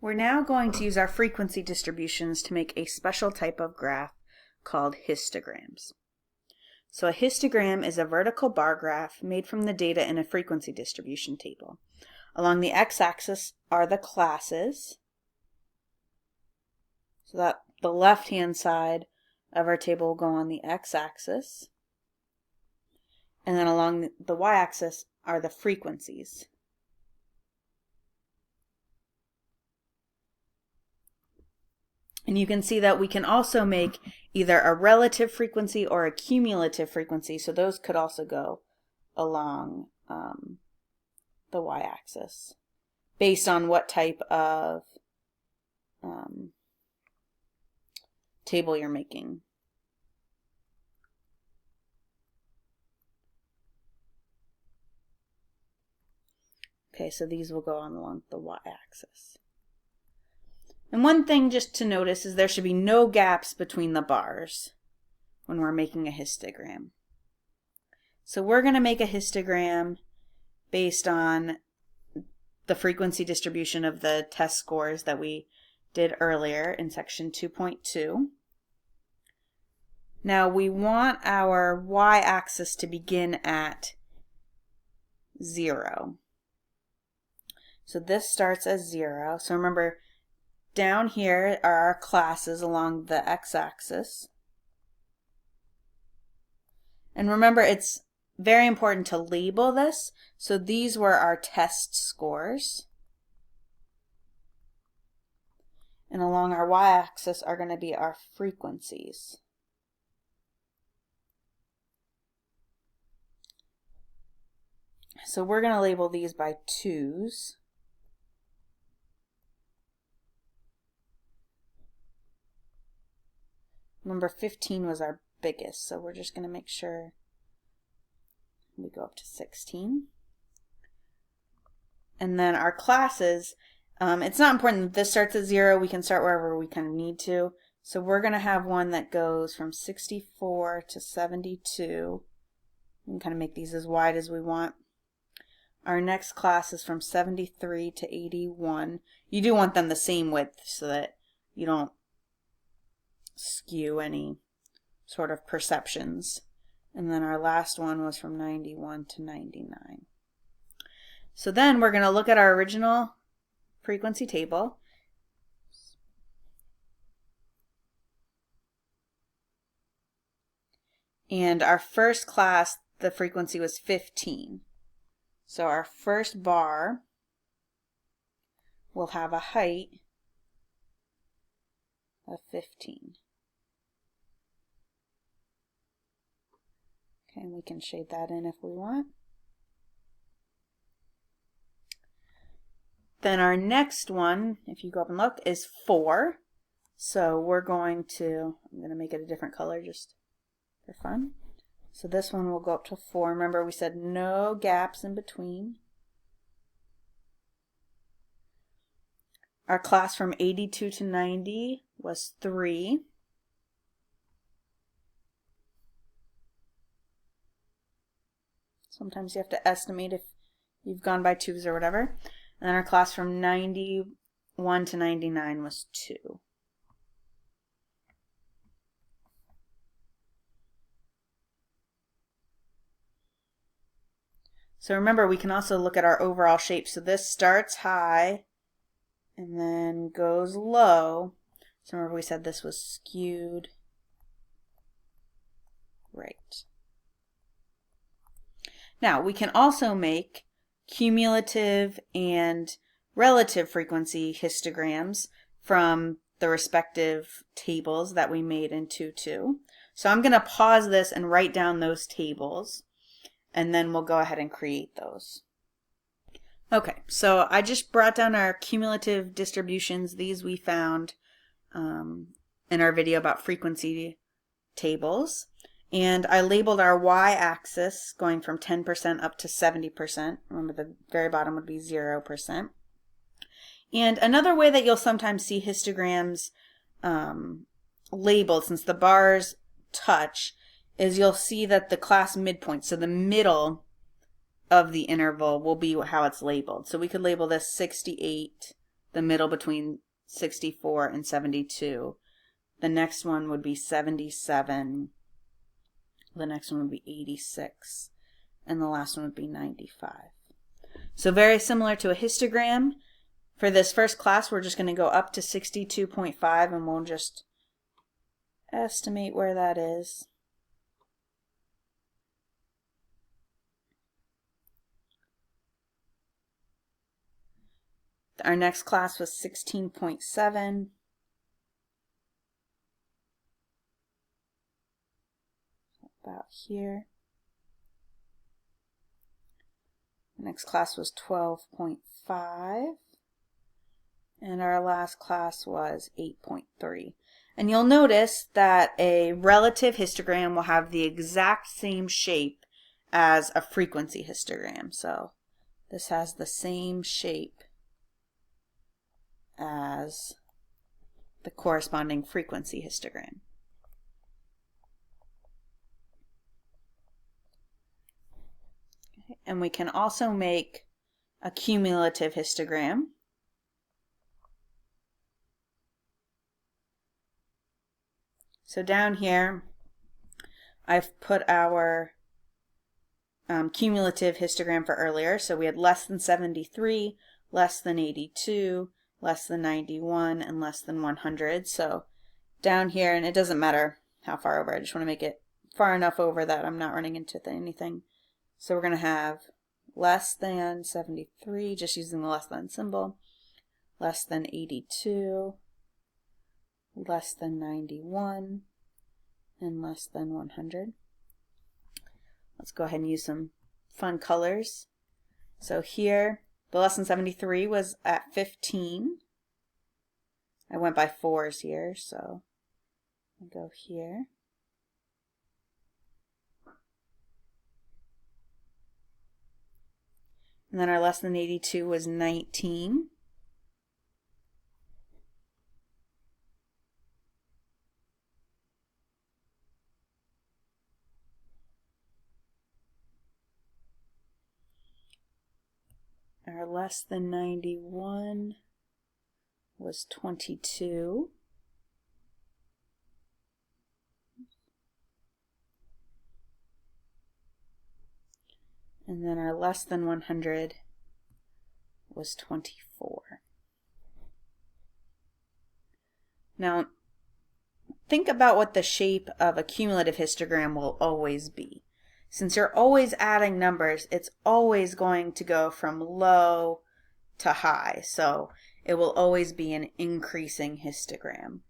We're now going to use our frequency distributions to make a special type of graph called histograms. So a histogram is a vertical bar graph made from the data in a frequency distribution table. Along the x-axis are the classes, so that the left-hand side of our table will go on the x-axis, and then along the y-axis are the frequencies. And you can see that we can also make either a relative frequency or a cumulative frequency, so those could also go along the y-axis based on what type of table you're making. Okay, so these will go on along the y-axis. And one thing just to notice is there should be no gaps between the bars when we're making a histogram. So we're going to make a histogram based on the frequency distribution of the test scores that we did earlier in section 2.2. Now we want our y-axis to begin at 0. So this starts as 0. So remember, down here are our classes along the x-axis. And remember, it's very important to label this. So these were our test scores. And along our y-axis are going to be our frequencies. So we're going to label these by 2s. Number 15 was our biggest, so we're just going to make sure we go up to 16. And then our classes, it's not important that this starts at 0. We can start wherever we kind of need to. So we're going to have one that goes from 64 to 72. We can kind of make these as wide as we want. Our next class is from 73 to 81. You do want them the same width so that you don't skew any sort of perceptions. And then our last one was from 91 to 99. So then we're going to look at our original frequency table. And our first class, the frequency was 15. So our first bar will have a height of 15. Okay, and we can shade that in if we want. Then our next one, if you go up and look, is 4. So we're going to, I'm going to make it a different color just for fun. So this one will go up to 4. Remember, we said no gaps in between. Our class from 82 to 90 was 3. Sometimes you have to estimate if you've gone by 2s or whatever. And then our class from 91 to 99 was 2. So remember, we can also look at our overall shape. So this starts high and then goes low. So remember, we said this was skewed right. Now, we can also make cumulative and relative frequency histograms from the respective tables that we made in 2.2. So I'm going to pause this and write down those tables, and then we'll go ahead and create those. Okay, so I just brought down our cumulative distributions. These we found in our video about frequency tables. And I labeled our y-axis going from 10% up to 70%. Remember, the very bottom would be 0%. And another way that you'll sometimes see histograms labeled, since the bars touch, is you'll see that the class midpoint, so the middle of the interval, will be how it's labeled. So we could label this 68 the middle between 64 and 72. The next one would be 77. The next one would be 86. And the last one would be 95. So very similar to a histogram. For this first class, we're just going to go up to 62.5 and we'll just estimate where that is. Our next class was 16.7. About here. The next class was 12.5. And our last class was 8.3. And you'll notice that a relative histogram will have the exact same shape as a frequency histogram. So this has the same shape as the corresponding frequency histogram. Okay. And we can also make a cumulative histogram. So down here, I've put our cumulative histogram for earlier. So we had less than 73, less than 82, less than 91, and less than 100. So down here, and it doesn't matter how far over, I just want to make it far enough over that I'm not running into anything. So we're going to have less than 73, just using the less than symbol, less than 82, less than 91, and less than 100. Let's go ahead and use some fun colors. So here, the less than 73 was at 15. I went by 4s here, so I'll go here. And then our less than 82 was 19. Our less than 91 was 22. And then our less than 100 was 24. Now, think about what the shape of a cumulative histogram will always be. Since you're always adding numbers, it's always going to go from low to high. So it will always be an increasing histogram.